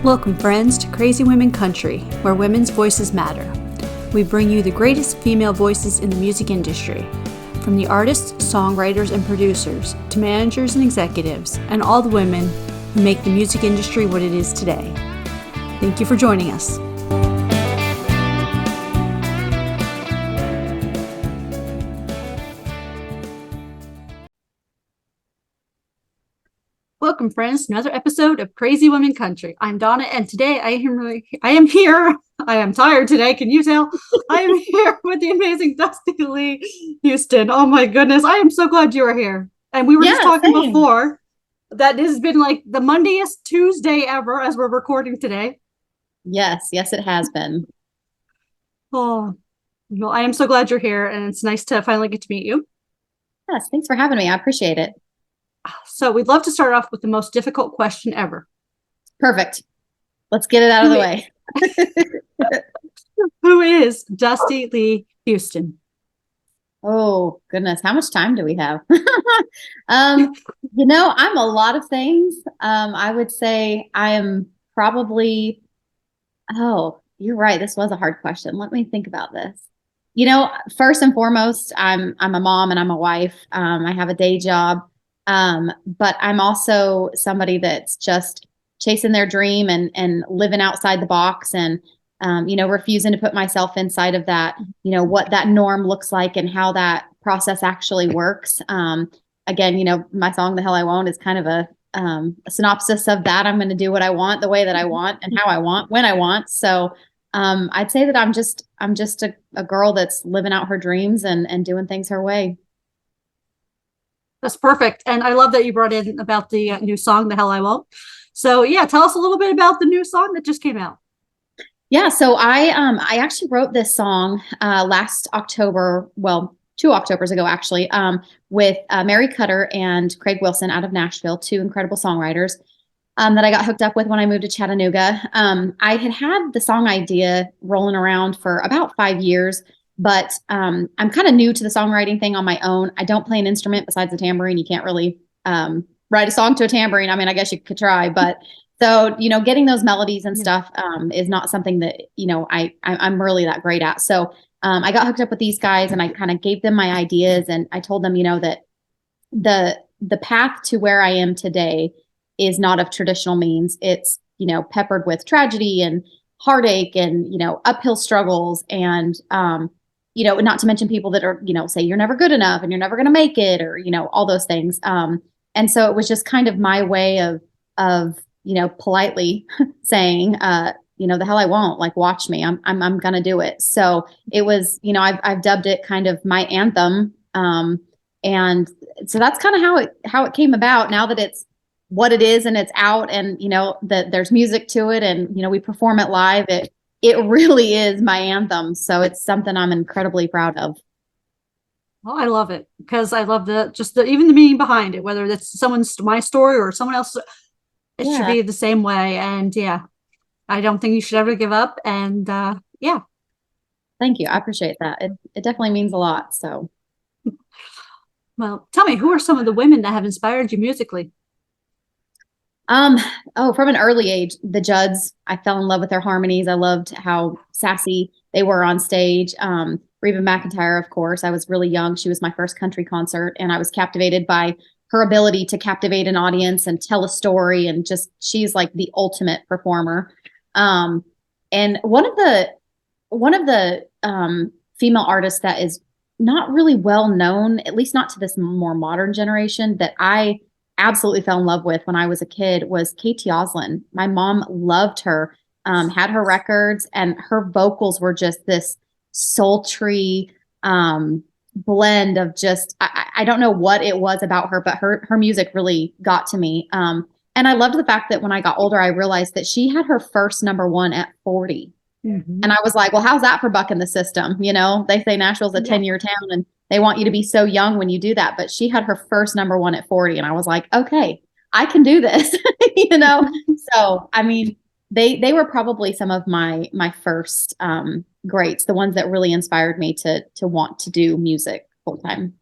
Welcome, friends, to Crazy Women Country, where women's voices matter. We bring you the greatest female voices in the music industry, from the artists, songwriters, and producers, to managers and executives, and all the women who make the music industry what it is today. Thank you for joining us. Welcome, friends, to another episode of Crazy Women Country. I'm Donna, and today I am here. I am tired today. Can you tell? I am here with the amazing Dusty Leigh Huston. Oh my goodness! I am so glad you are here. And we were just talking before that this has been like the Mondayest Tuesday ever as we're recording today. Yes, it has been. Oh, well, I am so glad you're here, and it's nice to finally get to meet you. Yes, thanks for having me. I appreciate it. So we'd love to start off with the most difficult question ever. Perfect. Let's get it out of the way. Who is Dusty Leigh Huston? Oh, goodness. How much time do we have? I'm a lot of things. I would say I am probably, you're right. This was a hard question. Let me think about this. First and foremost, I'm a mom and I'm a wife. I have a day job. But I'm also somebody that's just chasing their dream and living outside the box and, refusing to put myself inside of that, what that norm looks like and how that process actually works. Again, my song, The Hell I Won't, is kind of a synopsis of that. I'm going to do what I want, the way that I want and how I want, when I want. So, I'd say that I'm just a girl that's living out her dreams and doing things her way. That's perfect. And I love that you brought in about the new song, The Hell I Won't. So yeah, tell us a little bit about the new song that just came out. Yeah, so I actually wrote this song last October, well, 2 Octobers ago actually, with Mary Cutter and Craig Wilson out of Nashville, 2 incredible songwriters that I got hooked up with when I moved to Chattanooga. I had the song idea rolling around for about 5 years. But I'm kind of new to the songwriting thing on my own. I don't play an instrument besides the tambourine. You can't really write a song to a tambourine. I mean, I guess you could try, but so, getting those melodies and stuff is not something that, I'm really that great at. So I got hooked up with these guys and I kind of gave them my ideas and I told them, that the path to where I am today is not of traditional means. It's, peppered with tragedy and heartache and, uphill struggles and, not to mention people that are, say you're never good enough and you're never going to make it or, all those things. And so it was just kind of my way of, politely saying, the hell I won't, like, watch me, I'm going to do it. So it was, I've dubbed it kind of my anthem. And so that's kind of how it came about now that it's what it is and it's out and, that there's music to it and, we perform it live. It really is my anthem. So it's something I'm incredibly proud of. Well, I love it because I love even the meaning behind it, whether that's my story or someone else, it should be the same way. And yeah, I don't think you should ever give up. And yeah. Thank you. I appreciate that. It definitely means a lot. So. Well, tell me, who are some of the women that have inspired you musically? From an early age, the Judds, I fell in love with their harmonies. I loved how sassy they were on stage. Reba McEntire, of course, I was really young. She was my first country concert and I was captivated by her ability to captivate an audience and tell a story. And just, she's like the ultimate performer. And one of the female artists that is not really well known, at least not to this more modern generation, that I absolutely fell in love with when I was a kid was Katie Oslin. My mom loved her, had her records, and her vocals were just this sultry blend of just, I don't know what it was about her, but her music really got to me. And I loved the fact that when I got older, I realized that she had her first #1 at 40. Mm-hmm. And I was like, well, how's that for bucking the system? They say Nashville's a 10-year town and they want you to be so young when you do that. But she had her first #1 at 40. And I was like, okay, I can do this, So, I mean, they were probably some of my first greats, the ones that really inspired me to want to do music full time.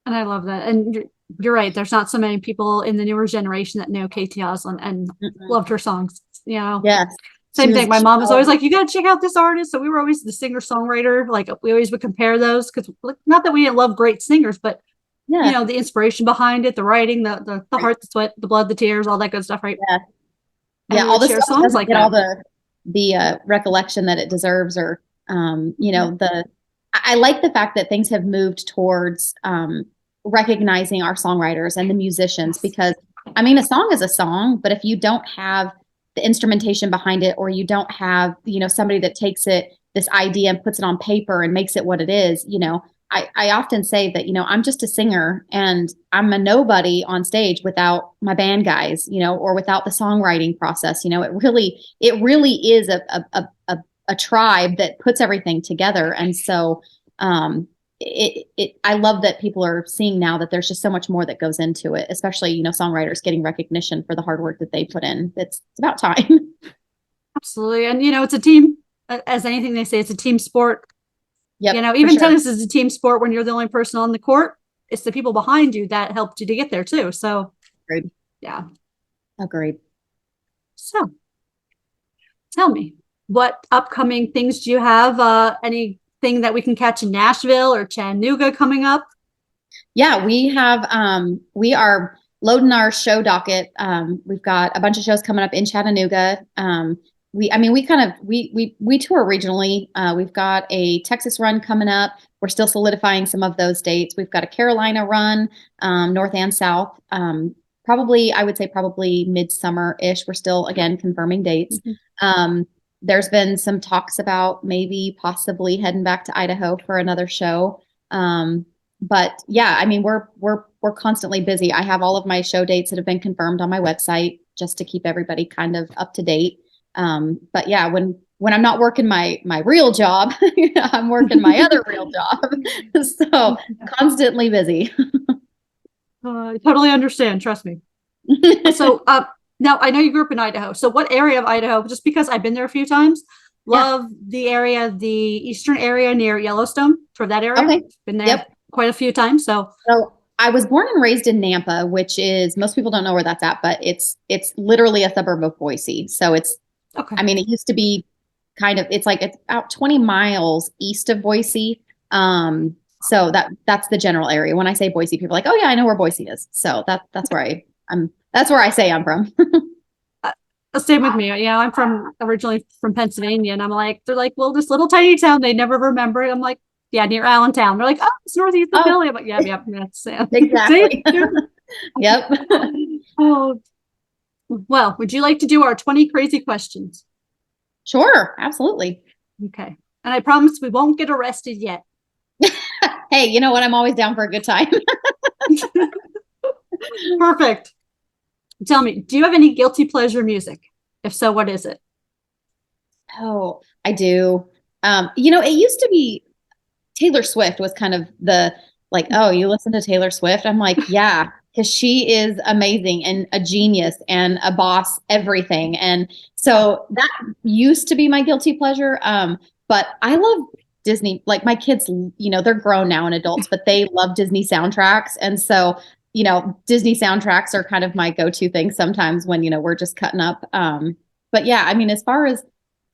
And I love that. And you're right. There's not so many people in the newer generation that know Katie Osland and Mm-mm. loved her songs. You know, Yes. same thing. My She mom was always was, like, "You got to check out this artist." So we were always the singer songwriter. Like we always would compare those because not that we didn't love great singers, but yeah. the inspiration behind it, the writing, the heart, the sweat, the blood, the tears, all that good stuff, right? Yeah. And Yeah. we All would this share stuff songs doesn't like get all that. the recollection that it deserves, or I like the fact that things have moved towards recognizing our songwriters and the musicians, Yes. because I mean, a song is a song, but if you don't have the instrumentation behind it, or you don't have, somebody that takes this idea and puts it on paper and makes it what it is, I often say that, I'm just a singer and I'm a nobody on stage without my band guys, or without the songwriting process. It really is a tribe that puts everything together. And so I love that people are seeing now that there's just so much more that goes into it, especially, songwriters getting recognition for the hard work that they put in. It's about time. Absolutely. And, it's a team, as anything they say, it's a team sport. Yep, for Even sure. tennis is a team sport when you're the only person on the court. It's the people behind you that helped you to get there too. So, Agreed. yeah. Agreed. So, tell me, what upcoming things do you have? Anything that we can catch in Nashville or Chattanooga coming up? Yeah, we are loading our show docket. We've got a bunch of shows coming up in Chattanooga. We tour regionally. We've got a Texas run coming up. We're still solidifying some of those dates. We've got a Carolina run, north and south. I would say probably midsummer-ish. We're still, again, confirming dates. Mhm. There's been some talks about maybe possibly heading back to Idaho for another show. But yeah, I mean, we're constantly busy. I have all of my show dates that have been confirmed on my website just to keep everybody kind of up to date. But yeah, when I'm not working my real job, I'm working my other real job. So constantly busy. I totally understand. Trust me. So, now I know you grew up in Idaho. So, what area of Idaho? Just because I've been there a few times, Yeah. love the area, the eastern area near Yellowstone, toward that area. Okay. Been there Yep. quite a few times. So, So I was born and raised in Nampa, which is, most people don't know where that's at, but it's literally a suburb of Boise. So okay. I mean, it used to be it's about 20 miles east of Boise. So that's the general area. When I say Boise, people are like, oh yeah, I know where Boise is. So that's where I say I'm from. Same with me. Yeah, I'm originally from Pennsylvania, and they're like, well, this little tiny town, they never remember it. I'm like, yeah, near Allentown. They're like, oh, it's northeast of Oh, Philly. I'm like, yeah, that's See? exactly. Yep. Oh, well, would you like to do our 20 crazy questions? Sure, absolutely. Okay. And I promise we won't get arrested yet. Hey, you know what? I'm always down for a good time. Perfect. Tell me, do you have any guilty pleasure music? If so, what is it? Oh, I do. It used to be Taylor Swift was kind of the like, oh, you listen to Taylor Swift? I'm like, yeah, because she is amazing and a genius and a boss, everything. And so that used to be my guilty pleasure. But I love Disney. Like my kids, they're grown now and adults, but they love Disney soundtracks. And so, Disney soundtracks are kind of my go-to thing sometimes when, we're just cutting up. But yeah, I mean, as far as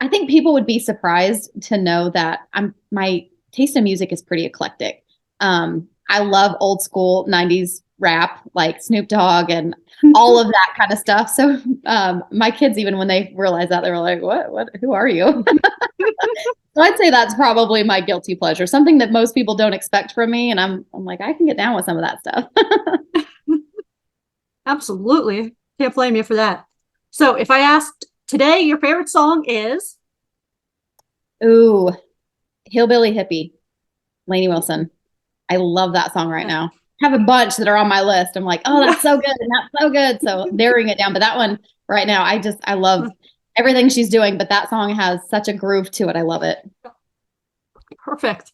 I think people would be surprised to know that my taste in music is pretty eclectic. I love old school 90s rap, like Snoop Dogg and all of that kind of stuff. So my kids, even when they realized that, they were like, what, who are you? So I'd say that's probably my guilty pleasure, something that most people don't expect from me. And I'm like, I can get down with some of that stuff. Absolutely. Can't blame you for that. So if I asked today, your favorite song is? Ooh, Hillbilly Hippie, Lainey Wilson. I love that song right now. I have a bunch that are on my list. I'm like, oh, that's so good. And that's so good. So narrowing it down. But that one right now, I love everything she's doing. But that song has such a groove to it. I love it. Perfect.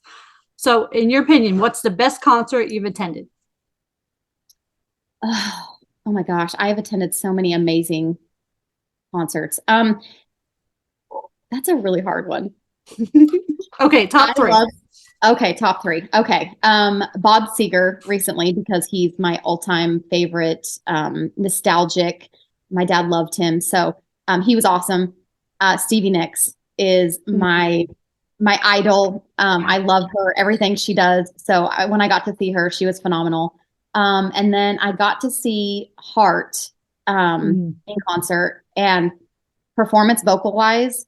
So in your opinion, what's the best concert you've attended? Oh my gosh. I have attended so many amazing concerts. That's a really hard one. Okay, top I three. love Okay, top three. Okay. Bob Seger recently because he's my all-time favorite, nostalgic. My dad loved him. So he was awesome. Stevie Nicks is my idol. I love her, everything she does. So when I got to see her, she was phenomenal. And then I got to see Heart in concert, and performance vocal wise,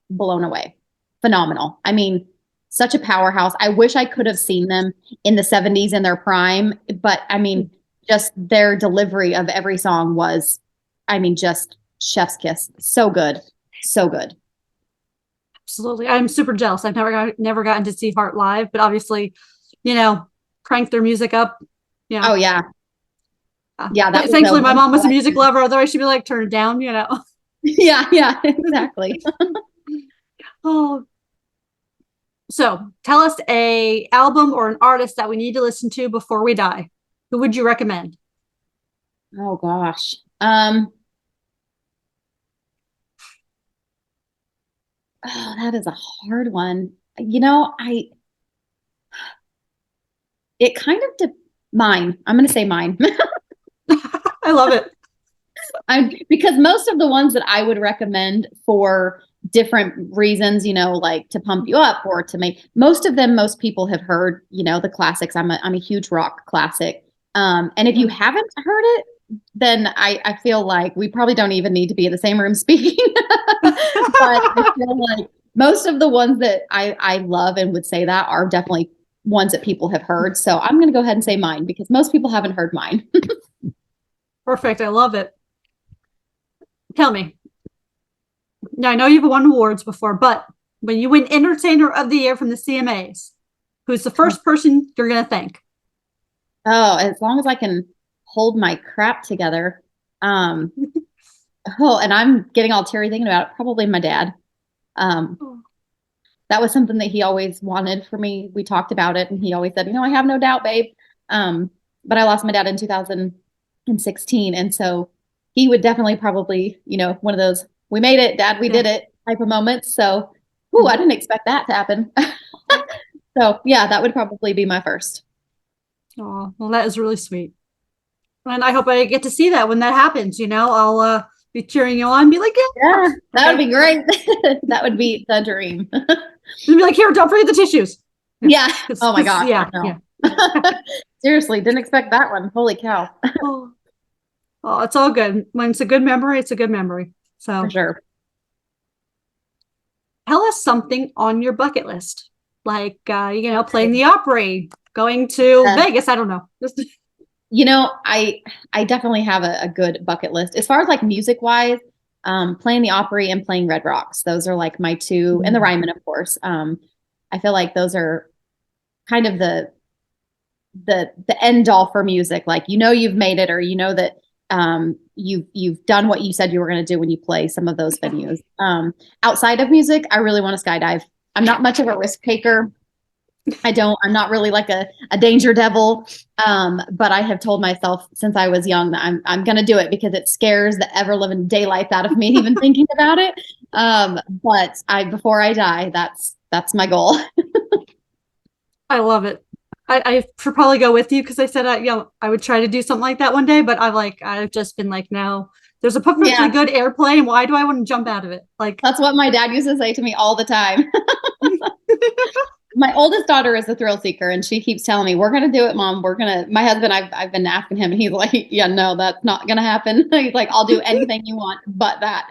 blown away. Phenomenal. I mean, such a powerhouse. I wish I could have seen them in the 70s in their prime, but I mean, just their delivery of every song was, I mean, just chef's kiss. So good. So good. Absolutely. I'm super jealous. I've never gotten to see Heart live, but obviously, crank their music up. Oh yeah. Yeah, that was Thankfully, my mom was a music lover, otherwise she'd be like, turn it down. Yeah, exactly. Oh, so tell us a album or an artist that we need to listen to before we die. Who would you recommend? Oh gosh. Oh, that is a hard one. It kind of mine. I'm going to say mine. I love it. Because most of the ones that I would recommend for different reasons, like to pump you up or to make, most of them, most people have heard, the classics. I'm a huge rock classic. And if you haven't heard it, then I feel like we probably don't even need to be in the same room speaking. But I feel like most of the ones that I love and would say that are definitely ones that people have heard. So I'm going to go ahead and say mine because most people haven't heard mine. Perfect. I love it. Tell me. Now, I know you've won awards before, but when you win Entertainer of the Year from the CMAs, who's the first person you're going to thank? Oh, as long as I can hold my crap together. And I'm getting all teary thinking about it. Probably my dad. That was something that he always wanted for me. We talked about it, and he always said, I have no doubt, babe. But I lost my dad in 2016, and so he would definitely probably, one of those "we made it, Dad, we did it" type of moments. So, I didn't expect that to happen. So, yeah, that would probably be my first. Oh, well, that is really sweet. And I hope I get to see that when that happens. I'll be cheering you on, be like, yeah, that would be great. That would be the dream. And be like, here, don't forget the tissues. Yeah. Oh my gosh. Yeah. Seriously, didn't expect that one. Holy cow. Oh, it's all good. When it's a good memory, it's a good memory. So for sure. Tell us something on your bucket list, like playing the Opry, going to Vegas. I don't know. I definitely have a good bucket list as far as like music wise. Playing the Opry and playing Red Rocks. Those are like my two, and the Ryman, of course. I feel like those are kind of the end all for music. Like, you've made it, or that you've done what you said you were going to do when you play some of those venues. Outside of music, I really want to skydive. I'm not much of a risk taker. I'm not really like a danger devil. But I have told myself since I was young that I'm going to do it because it scares the ever living daylights out of me, even thinking about it. But before I die, that's my goal. I love it. I should probably go with you because I said I would try to do something like that one day, but I've just been like, no, there's a perfectly good airplane. Why do I want to jump out of it? Like, that's what my dad used to say to me all the time. My oldest daughter is a thrill seeker, and she keeps telling me, "We're going to do it, Mom. My husband, I've been asking him, and he's like, yeah, no, that's not going to happen." He's like, "I'll do anything you want but that."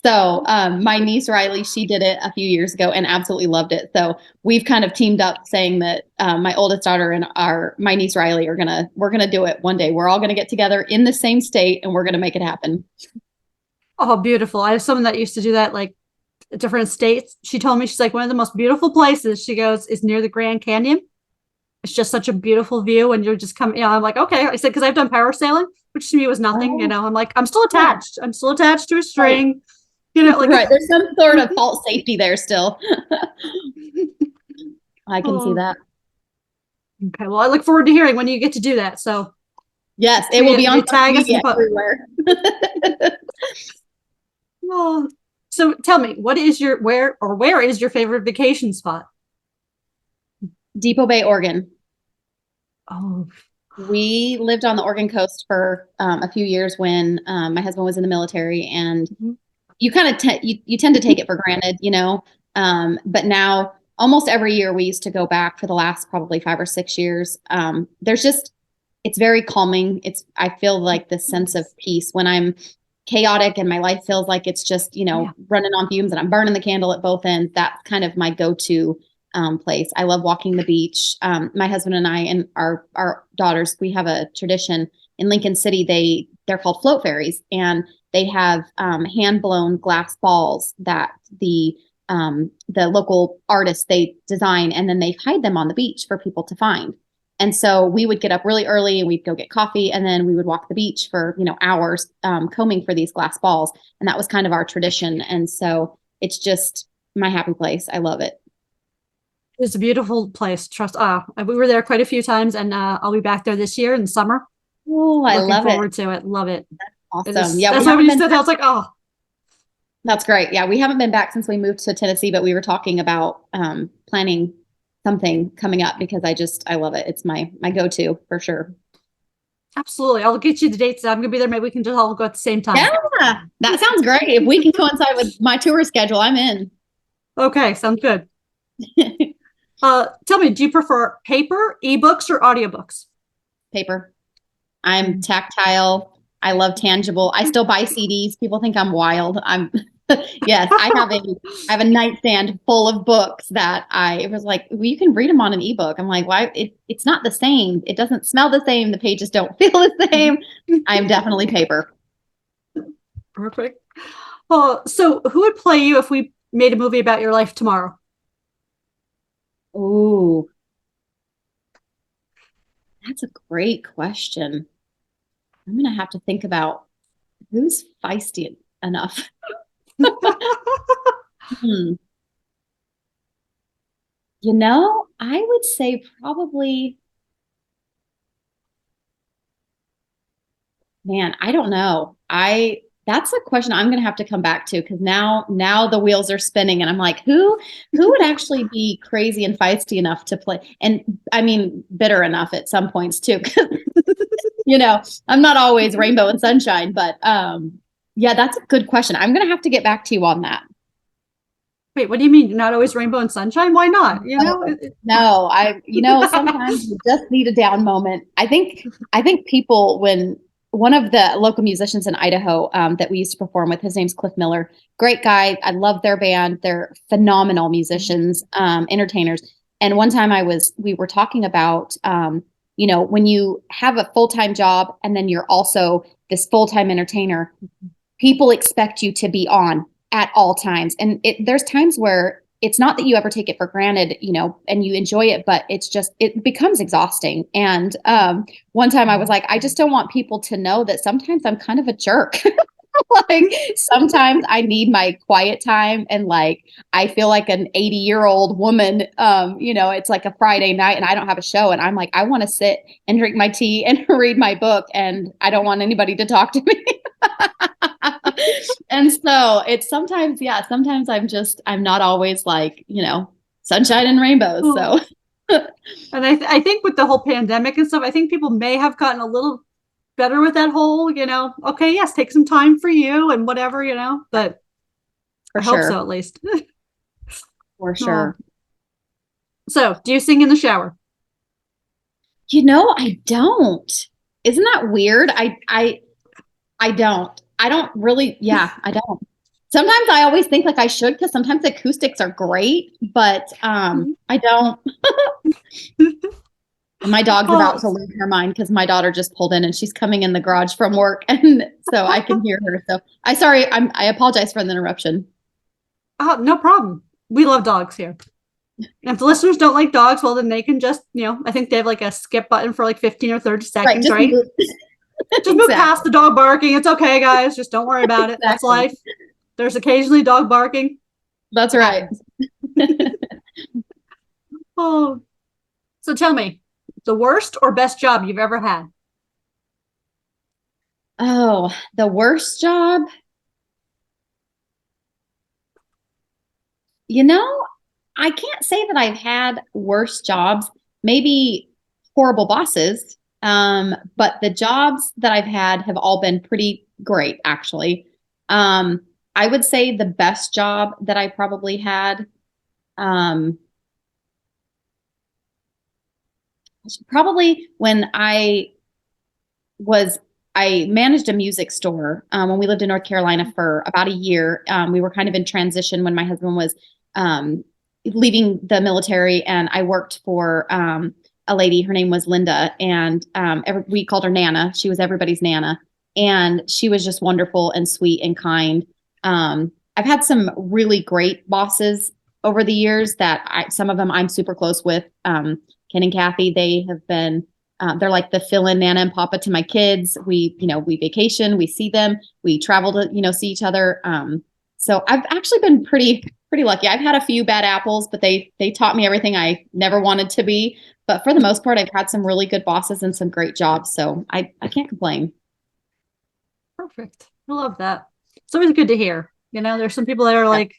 So my niece Riley, she did it a few years ago and absolutely loved it. So we've kind of teamed up saying that my oldest daughter and my niece Riley we're going to do it one day. We're all going to get together in the same state, and we're going to make it happen. Oh, beautiful. I have someone that used to do that, like, different states. She told me, she's like, one of the most beautiful places, she goes, is near the Grand Canyon. It's just such a beautiful view, and you're just coming, I'm like, okay. I said, because I've done parasailing, which to me was nothing. I'm like, I'm still attached. I'm still attached to a string. Like, right. There's some sort of false safety there still. I can see that. Okay, well, I look forward to hearing when you get to do that. So yes, it will be on tag us everywhere. Oh, so tell me, where is your favorite vacation spot? Depot Bay, Oregon. Oh, We lived on the Oregon coast for a few years when my husband was in the military, and mhm. you kind of you tend to take it for granted, but now almost every year we used to go back for the last probably 5 or 6 years. There's just it's very calming. I feel like this sense of Nice. peace when I'm chaotic and my life feels like it's just Yeah. running on fumes and I'm burning the candle at both ends. That's kind of my go-to place. I love walking the beach. My husband and I and our daughters, we have a tradition in Lincoln City. They're called float ferries, and they have hand blown glass balls that the local artists they design, and then they hide them on the beach for people to find. And so we would get up really early and we'd go get coffee, and then we would walk the beach for hours combing for these glass balls, and that was kind of our tradition. And so it's just my happy place. I love it. It's a beautiful place. Trust. We were there quite a few times, and I'll be back there this year in the summer. Oh, I Looking love it. forward to it. Love it. It Awesome. is. Yeah, we That's why when haven't you been said that, I back. was like, oh, That's great. Yeah, we haven't been back since we moved to Tennessee, but we were talking about planning something coming up because I love it. It's my go-to for sure. absolutely. I'll get you the dates. I'm gonna be there. Maybe we can just all go at the same Yeah, time. that sounds great. If we can coincide with my tour schedule, I'm in. Okay, sounds good. Tell me, do you prefer paper, ebooks, or audiobooks? Paper. I'm Mm. tactile. I love tangible. I still buy CDs. People think I'm wild. I'm yes, I have a nightstand full of books that I was like, well, you can read them on an ebook. I'm like, why? It's not the same. It doesn't smell the same. The pages don't feel the same. I am definitely paper. Perfect. So who would play you if we made a movie about your life tomorrow? Ooh, that's a great question. I'm gonna have to think about who's feisty enough. Hmm. I would say probably, man, I don't know. That's a question I'm going to have to come back to because now the wheels are spinning and I'm like, who would actually be crazy and feisty enough to play? And I mean, bitter enough at some points too. 'Cause, I'm not always rainbow and sunshine, but yeah, that's a good question. I'm going to have to get back to you on that. Wait, what do you mean? You're not always rainbow and sunshine? Why not? You know? No, no, sometimes you just need a down moment. I think people when one of the local musicians in Idaho that we used to perform with, his name's Cliff Miller. Great guy. I love their band. They're phenomenal musicians, entertainers. And one time we were talking about, when you have a full-time job and then you're also this full-time entertainer, people expect you to be on at all times. And there's times where it's not that you ever take it for granted, and you enjoy it, but it becomes exhausting. And one time I was like, I just don't want people to know that sometimes I'm kind of a jerk. Like sometimes I need my quiet time, and like I feel like an 80-year-old woman. It's like a Friday night and I don't have a show, and I'm like, I want to sit and drink my tea and read my book, and I don't want anybody to talk to me. And so it's sometimes, yeah, sometimes I'm not always like, sunshine and rainbows. So And I think with the whole pandemic and stuff, I think people may have gotten a little better with that whole, okay, yes, take some time for you and whatever, but for I hope sure, so at least. for Oh. sure. So, do you sing in the shower? I don't. Isn't that weird? I don't. I don't really, yeah, I don't. Sometimes I always think like I should because sometimes acoustics are great, but I don't. And my dog's about Oh, to lose her mind because my daughter just pulled in and she's coming in the garage from work, and so I can hear her. So I apologize for the interruption. no problem. We love dogs here. And if the listeners don't like dogs, well, then they can just, I think they have like a skip button for like 15 or 30 Right, seconds, just right? move. Just move past Exactly. the dog barking. It's okay, guys. Just don't worry about it. That's Exactly. life. There's occasionally dog barking. That's right. Happens. Oh, so tell me, the worst or best job you've ever had? Oh, the worst job. You know, I can't say that I've had worse jobs, maybe horrible bosses. But the jobs that I've had have all been pretty great, actually. Um, I would say the best job that I probably had, um, was probably when was I managed a music store when we lived in North Carolina for about a year. We were kind of in transition when my husband was um, leaving the military, and I worked for a lady. Her name was Linda, and we called her Nana. She was everybody's Nana, and she was just wonderful and sweet and kind. I've had some really great bosses over the years some of them I'm super close with. Ken and Kathy, they have been they're like the fill-in Nana and Papa to my kids. We vacation, we see them, we travel to, see each other. So I've actually been pretty lucky. I've had a few bad apples, but they taught me everything I never wanted to be. But for the most part, I've had some really good bosses and some great jobs. So I can't complain. Perfect. I love that. It's always good to hear. There's some people that are like,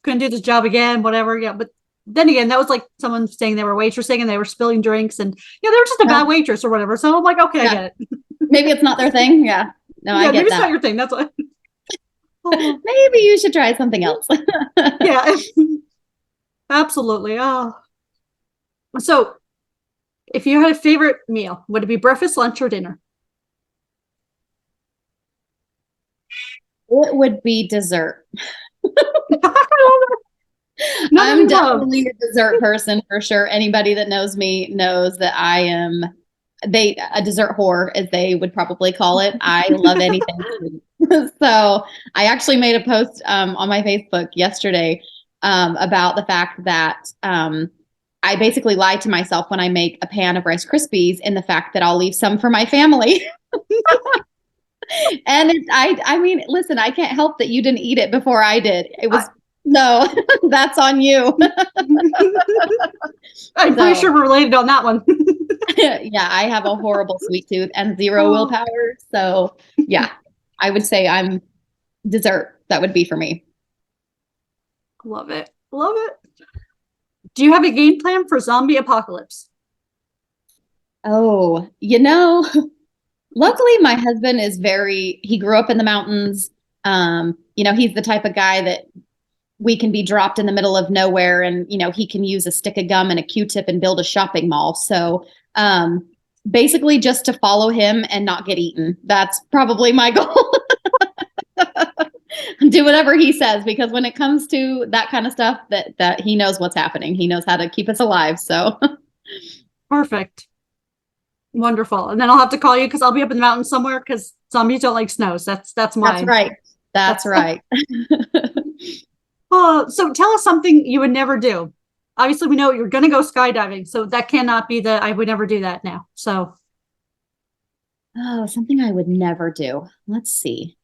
couldn't do this job again, whatever. Yeah. But then again, that was like someone saying they were waitressing and they were spilling drinks and they were just a bad waitress or whatever. So I'm like, okay, I get it. Maybe it's not their thing. Yeah. No, I get maybe that. It's not your thing. That's what. Maybe you should try something else. Yeah. Absolutely. Oh. So if you had a favorite meal, would it be breakfast, lunch, or dinner? It would be dessert. I'm definitely a dessert person for sure. Anybody that knows me knows that I am a dessert whore, as they would probably call it. I love anything sweet. So I actually made a post on my Facebook yesterday about the fact that I basically lie to myself when I make a pan of Rice Krispies, in the fact that I'll leave some for my family. And I mean, listen, I can't help that you didn't eat it before I did. It was no, that's on you. I'm pretty sure we're related on that one. Yeah, I have a horrible sweet tooth and zero willpower. So yeah, I would say I'm dessert. That would be for me. Love it. Love it. Do you have a game plan for zombie apocalypse? Oh, luckily my husband he grew up in the mountains. He's the type of guy that we can be dropped in the middle of nowhere and, he can use a stick of gum and a Q-tip and build a shopping mall. So, basically just to follow him and not get eaten. That's probably my goal. Do whatever he says, because when it comes to that kind of stuff, that he knows what's happening. He knows how to keep us alive. So perfect. Wonderful. And then I'll have to call you because I'll be up in the mountains somewhere, because zombies don't like snows. That's mine. That's right. That's right. So tell us something you would never do. Obviously, we know you're going to go skydiving, so that cannot be I would never do that now. So, something I would never do. Let's see.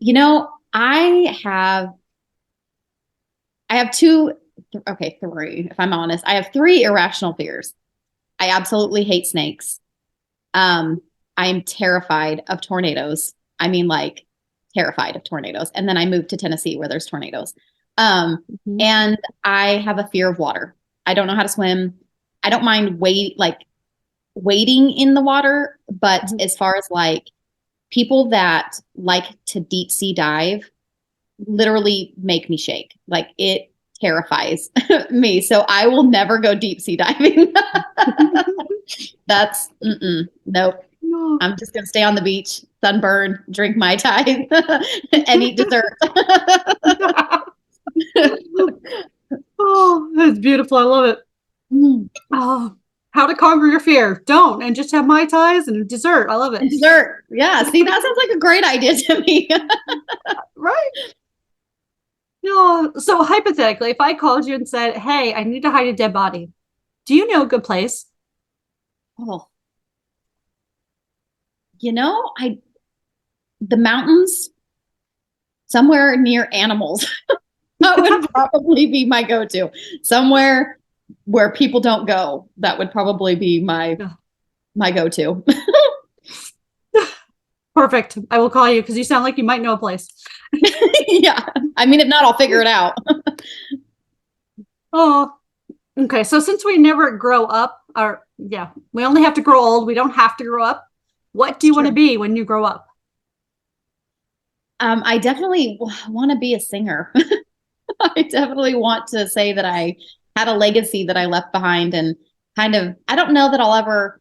I have three, if I'm honest. I have three irrational fears. I absolutely hate snakes. I am terrified of tornadoes. I mean, like, terrified of tornadoes. And then I moved to Tennessee where there's tornadoes. And I have a fear of water. I don't know how to swim. I don't mind wading in the water, but as far as like people that like to deep sea dive, literally make me shake. Like, it terrifies me. So I will never go deep sea diving. That's nope. I'm just going to stay on the beach, sunburn, drink Mai Tai, and eat dessert. Oh, that's beautiful. I love it. Oh, how to conquer your fear. Don't, and just have Mai Tais and dessert. I love it. And dessert. Yeah. See, that sounds like a great idea to me. Right? No. So hypothetically, if I called you and said, hey, I need to hide a dead body, do you know a good place? Oh. The mountains, somewhere near animals. That would probably be my go-to. Somewhere where people don't go. That would probably be my go-to. Perfect. I will call you because you sound like you might know a place. Yeah. I mean, if not, I'll figure it out. Oh, okay. So since we never grow up, or yeah, we only have to grow old. We don't have to grow up. What do you want to Sure. be when you grow up? I definitely want to be a singer. I definitely want to say that I had a legacy that I left behind and kind of, I don't know that I'll ever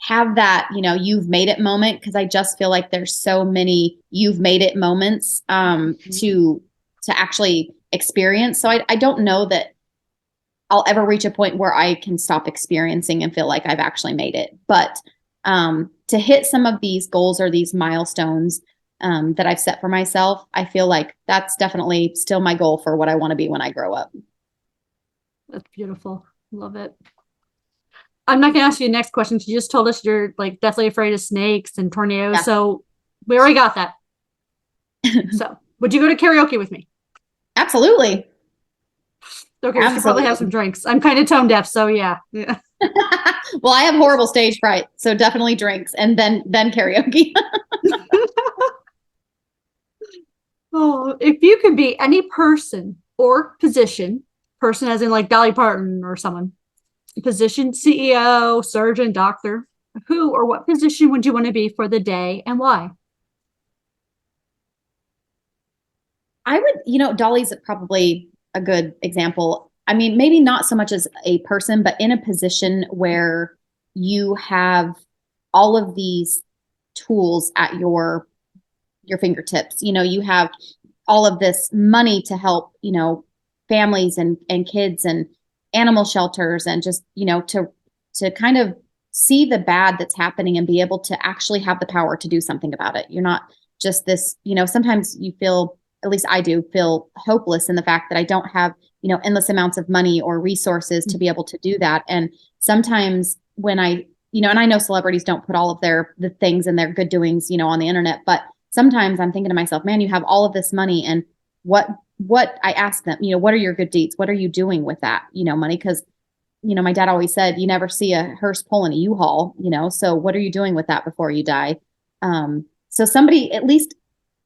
have that, you've made it moment because I just feel like there's so many you've made it moments to actually experience. So I don't know that I'll ever reach a point where I can stop experiencing and feel like I've actually made it. But to hit some of these goals or these milestones that I've set for myself, I feel like that's definitely still my goal for what I want to be when I grow up. That's beautiful. Love it. I'm not going to ask you the next question. You just told us you're like deathly afraid of snakes and tornadoes. Yeah. So we already got that. So would you go to karaoke with me? Absolutely. Okay, we should probably have some Absolutely. drinks. I'm kind of tone deaf, so yeah. Yeah. Well, I have horrible stage fright, so definitely drinks and then karaoke. Oh, if you could be any person or position, person as in like Dolly Parton or someone, position, CEO, surgeon, doctor, who or what position would you want to be for the day and why? I would, Dolly's probably a good example. I mean, maybe not so much as a person, but in a position where you have all of these tools at your fingertips. You have all of this money to help, families and kids and animal shelters and just, to kind of see the bad that's happening and be able to actually have the power to do something about it. You're not just this, sometimes you feel, at least I do feel hopeless in the fact that I don't have, endless amounts of money or resources to be able to do that. And sometimes when and I know celebrities don't put all of the things and their good doings, on the internet, but sometimes I'm thinking to myself, man, you have all of this money and what I ask them, what are your good deeds? What are you doing with that, money? Because, my dad always said, you never see a hearse pulling a U-Haul, so what are you doing with that before you die? So somebody, at least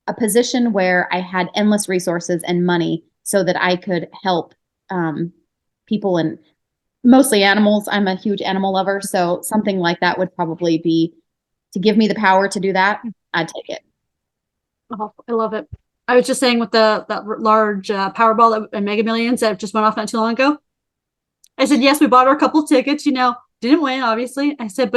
a position where I had endless resources and money so that I could help people and mostly animals. I'm a huge animal lover. So something like that would probably be to give me the power to do that. I'd take it. Oh, I love it. I was just saying with that large Powerball and Mega Millions that just went off not too long ago. I said, yes, we bought our couple tickets, didn't win, obviously. I said,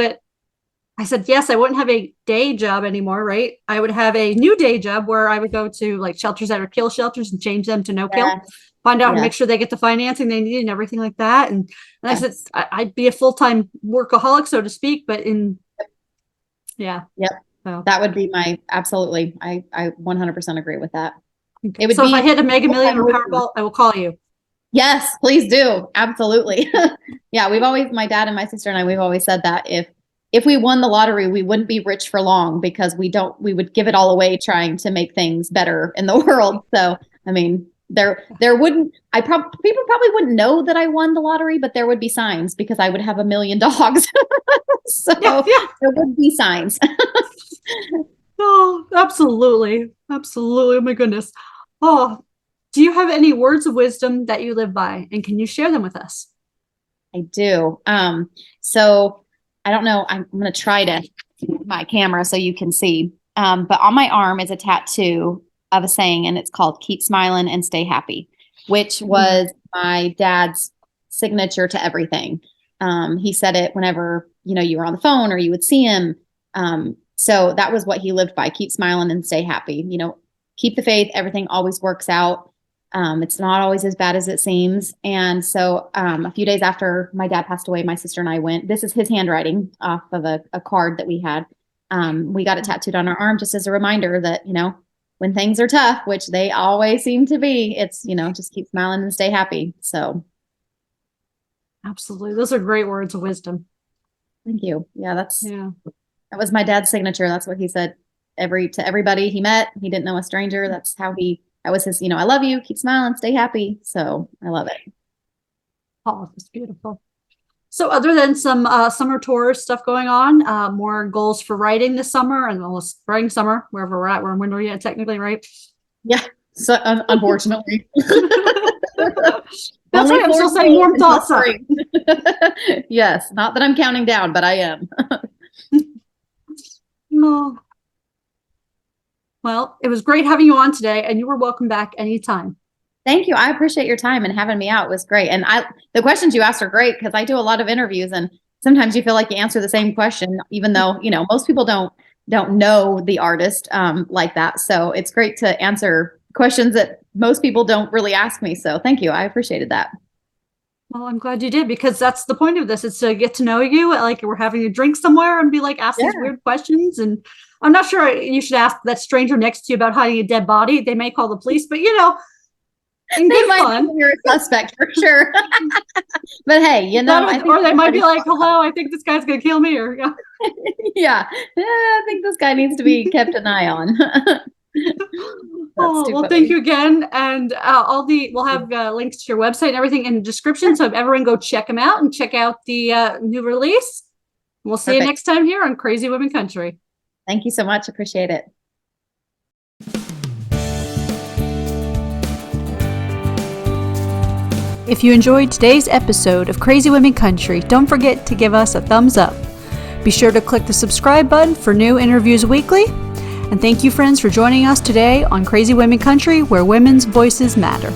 yes, I wouldn't have a day job anymore, right? I would have a new day job where I would go to like shelters that are kill shelters and change them to no kill, Yeah. find out and Yeah. make sure they get the financing they need and everything like that. And I said, Yes. I'd be a full-time workaholic, so to speak, but yeah. Yep. So, That would be my absolutely. I 100% agree with that. okay. It would So if I be hit a Mega Million or full-time. Powerball, I will call you. Yes, please do. Absolutely. Yeah, my dad and my sister and we've always said that if we won the lottery, we wouldn't be rich for long because we would give it all away trying to make things better in the world. So, I mean, there wouldn't people probably wouldn't know that I won the lottery, but there would be signs because I would have 1 million dogs. So Yeah, yeah. there would be signs. Oh, absolutely. Absolutely. Oh my goodness. Oh, do you have any words of wisdom that you live by? And can you share them with us? I do. So I don't know. I'm going to try to move my camera so you can see. But on my arm is a tattoo of a saying, and it's called "Keep smiling and stay happy," which was my dad's signature to everything. He said it whenever you were on the phone or you would see him. So that was what he lived by: keep smiling and stay happy. Keep the faith. Everything always works out. It's not always as bad as it seems. And so a few days after my dad passed away, my sister and I went, this is his handwriting off of a card that we had. We got it tattooed on our arm just as a reminder that, when things are tough, which they always seem to be, it's, just keep smiling and stay happy. So Absolutely. Those are great words of wisdom. thank you. Yeah, Yeah. that was my dad's signature. That's what he said to everybody he met. He didn't know a stranger. That was his, I love you, keep smiling, stay happy. So I love it. Oh, that's beautiful. So other than some summer tour stuff going on, more goals for writing this summer and almost spring, summer, wherever we're at. We're in winter yet, technically, right? Yeah. So unfortunately. That's right. I'm still saying warm thoughts. Yes. Not that I'm counting down, but I am. No. Well, it was great having you on today, and you were welcome back anytime. Thank you. I appreciate your time and having me out. It was great. And the questions you asked are great because I do a lot of interviews, and sometimes you feel like you answer the same question, even though, most people don't know the artist like that. So it's great to answer questions that most people don't really ask me. So thank you. I appreciated that. Well, I'm glad you did, because that's the point of this. It's to get to know you. Like, we're having a drink somewhere and be like, ask these weird questions. And I'm not sure you should ask that stranger next to you about hiding a dead body. They may call the police, but in good fun. You're a suspect for sure. But hey, or they might be like, hello, I think this guy's going to kill me. Or yeah, I think this guy needs to be kept an eye on. Well, thank you again. And we'll have links to your website and everything in the description. So everyone go check them out and check out the new release. We'll see you next time here on Crazy Women Country. Thank you so much. Appreciate it. If you enjoyed today's episode of Crazy Women Country, don't forget to give us a thumbs up. Be sure to click the subscribe button for new interviews weekly. And thank you, friends, for joining us today on Crazy Women Country, where women's voices matter.